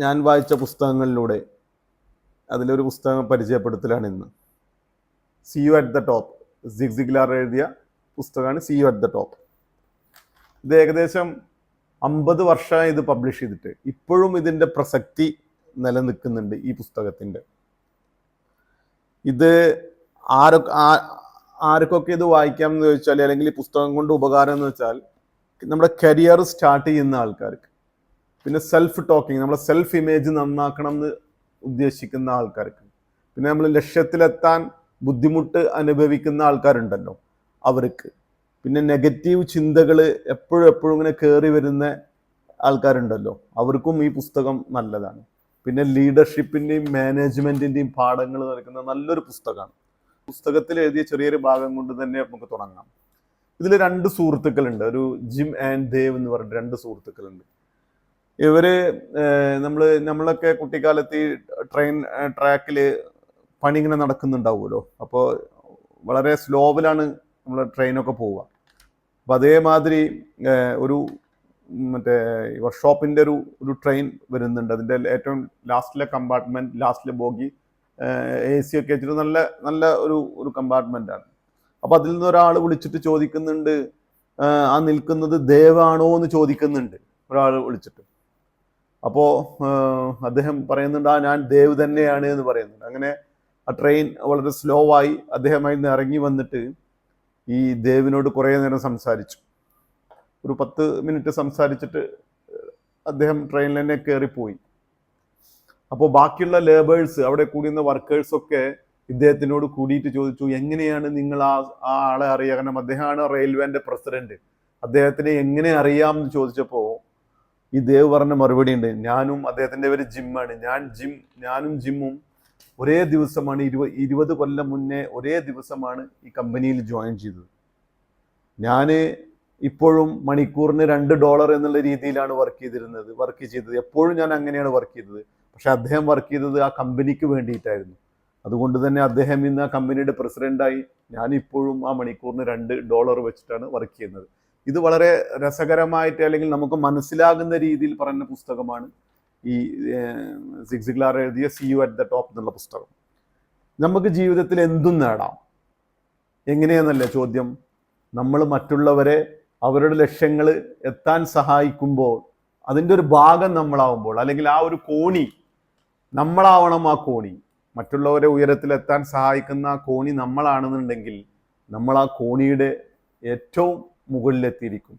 ഞാൻ വായിച്ച പുസ്തകങ്ങളിലൂടെ അതിലൊരു പുസ്തകം പരിചയപ്പെടുത്തലാണ് ഇന്ന്. See you at the top. Zig Ziglar എഴുതിയ പുസ്തകമാണ് see you at the top. ഇത് ഏകദേശം 50 വർഷമായി ഇത് പബ്ലിഷ് ചെയ്തിട്ട്. ഇപ്പോഴും ഇതിൻ്റെ പ്രസക്തി നിലനിൽക്കുന്നുണ്ട് ഈ പുസ്തകത്തിൻ്റെ. ഇത് ആർക്കൊക്കെ ഇത് വായിക്കാം എന്ന് ചോദിച്ചാൽ, അല്ലെങ്കിൽ ഈ പുസ്തകം കൊണ്ട് ഉപകാരം എന്ന് വെച്ചാൽ, നമ്മുടെ കരിയർ സ്റ്റാർട്ട് ചെയ്യുന്ന ആൾക്കാർക്ക്, പിന്നെ സെൽഫ് ടോക്കിംഗ്, നമ്മുടെ സെൽഫ് ഇമേജ് നന്നാക്കണം എന്ന് ഉദ്ദേശിക്കുന്ന ആൾക്കാർക്ക്, പിന്നെ നമ്മൾ ലക്ഷ്യത്തിലെത്താൻ ബുദ്ധിമുട്ട് അനുഭവിക്കുന്ന ആൾക്കാരുണ്ടല്ലോ അവർക്ക്, പിന്നെ നെഗറ്റീവ് ചിന്തകൾ എപ്പോഴും ഇങ്ങനെ കയറി വരുന്ന ആൾക്കാരുണ്ടല്ലോ അവർക്കും ഈ പുസ്തകം നല്ലതാണ്. പിന്നെ ലീഡർഷിപ്പിൻ്റെയും മാനേജ്മെൻറ്റിൻ്റെയും പാഠങ്ങൾ നൽകുന്ന നല്ലൊരു പുസ്തകമാണ്. പുസ്തകത്തിൽ എഴുതിയ ചെറിയൊരു ഭാഗം കൊണ്ട് തന്നെ നമുക്ക് തുടങ്ങാം. ഇതിൽ 2 സുഹൃത്തുക്കളുണ്ട്. ഒരു ജിം ആൻഡ് ദേവ് എന്ന് പറഞ്ഞിട്ട് 2 സുഹൃത്തുക്കളുണ്ട്. ഇവര് നമ്മളൊക്കെ കുട്ടിക്കാലത്ത് ഈ ട്രാക്കിൽ പണി ഇങ്ങനെ നടക്കുന്നുണ്ടാവുമല്ലോ. അപ്പോൾ വളരെ സ്ലോവിലാണ് നമ്മൾ ട്രെയിനൊക്കെ പോവുക. അപ്പം അതേമാതിരി ഒരു വർക്ക്ഷോപ്പിൻ്റെ ഒരു ട്രെയിൻ വരുന്നുണ്ട്. അതിൻ്റെ ഏറ്റവും ലാസ്റ്റിലെ കമ്പാർട്ട്മെൻറ്റ്, ലാസ്റ്റിലെ ബോഗി AC ഒക്കെ വെച്ചിട്ട് നല്ല ഒരു കമ്പാർട്ട്മെൻറ്റാണ്. അപ്പോൾ അതിൽ നിന്ന് ഒരാൾ വിളിച്ചിട്ട് ചോദിക്കുന്നുണ്ട്, ആ നിൽക്കുന്നത് ദേവാണോ എന്ന് ചോദിക്കുന്നുണ്ട് ഒരാൾ വിളിച്ചിട്ട്. അപ്പോൾ അദ്ദേഹം പറയുന്നുണ്ട്, ഞാൻ ദേവ് തന്നെയാണ് എന്ന് പറയുന്നുണ്ട്. അങ്ങനെ ആ ട്രെയിൻ വളരെ സ്ലോ ആയി അദ്ദേഹം അതിൽ നിന്ന് ഇറങ്ങി വന്നിട്ട് ഈ ദേവിനോട് കുറേ നേരം സംസാരിച്ചു. ഒരു 10 മിനിറ്റ് സംസാരിച്ചിട്ട് അദ്ദേഹം ട്രെയിനിൽ തന്നെ കയറിപ്പോയി. അപ്പോൾ ബാക്കിയുള്ള ലേബേഴ്സ്, അവിടെ കൂടുന്ന വർക്കേഴ്സൊക്കെ ഇദ്ദേഹത്തിനോട് കൂടിയിട്ട് ചോദിച്ചു, എങ്ങനെയാണ് നിങ്ങൾ ആ ആളെ അറിയുക? കാരണം അദ്ദേഹമാണ് റെയിൽവേൻ്റെ പ്രസിഡന്റ്, അദ്ദേഹത്തിനെ എങ്ങനെ അറിയാം എന്ന് ചോദിച്ചപ്പോൾ ഈ ദേവ് പറഞ്ഞ മറുപടി ഉണ്ട്, ഞാനും, അദ്ദേഹത്തിൻ്റെ പേര് ജിമ്മാണ്, ഞാനും ജിമ്മും ഒരേ ദിവസമാണ്, 20 കൊല്ലം മുന്നേ ഒരേ ദിവസമാണ് ഈ കമ്പനിയിൽ ജോയിൻ ചെയ്തത്. ഞാൻ ഇപ്പോഴും മണിക്കൂറിന് $2 എന്നുള്ള രീതിയിലാണ് വർക്ക് ചെയ്തത്. എപ്പോഴും ഞാൻ അങ്ങനെയാണ് വർക്ക് ചെയ്തത്. പക്ഷെ അദ്ദേഹം വർക്ക് ചെയ്തത് ആ കമ്പനിക്ക് വേണ്ടിയിട്ടായിരുന്നു. അതുകൊണ്ട് തന്നെ അദ്ദേഹം ഇന്ന് ആ കമ്പനിയുടെ പ്രസിഡന്റായി. ഞാനിപ്പോഴും ആ മണിക്കൂറിന് $2 വെച്ചിട്ടാണ് വർക്ക് ചെയ്യുന്നത്. ഇത് വളരെ രസകരമായിട്ട്, അല്ലെങ്കിൽ നമുക്ക് മനസ്സിലാകുന്ന രീതിയിൽ പറഞ്ഞ പുസ്തകമാണ് ഈ സിഗ് സിഗ്ലാർ എഴുതിയ see you at the top എന്നുള്ള പുസ്തകം. നമുക്ക് ജീവിതത്തിൽ എന്തും നേടാം. എങ്ങനെയാണെന്നല്ലേ ചോദ്യം. നമ്മൾ മറ്റുള്ളവരെ അവരുടെ ലക്ഷ്യങ്ങൾ എത്താൻ സഹായിക്കുമ്പോൾ, അതിൻ്റെ ഒരു ഭാഗം നമ്മളാവുമ്പോൾ, അല്ലെങ്കിൽ ആ ഒരു കോണി നമ്മളാവണം. ആ കോണി, മറ്റുള്ളവരെ ഉയരത്തിലെത്താൻ സഹായിക്കുന്ന ആ കോണി നമ്മളാണെന്നുണ്ടെങ്കിൽ, നമ്മൾ ആ കോണിയുടെ ഏറ്റവും മുകളിലെത്തിയിരിക്കും.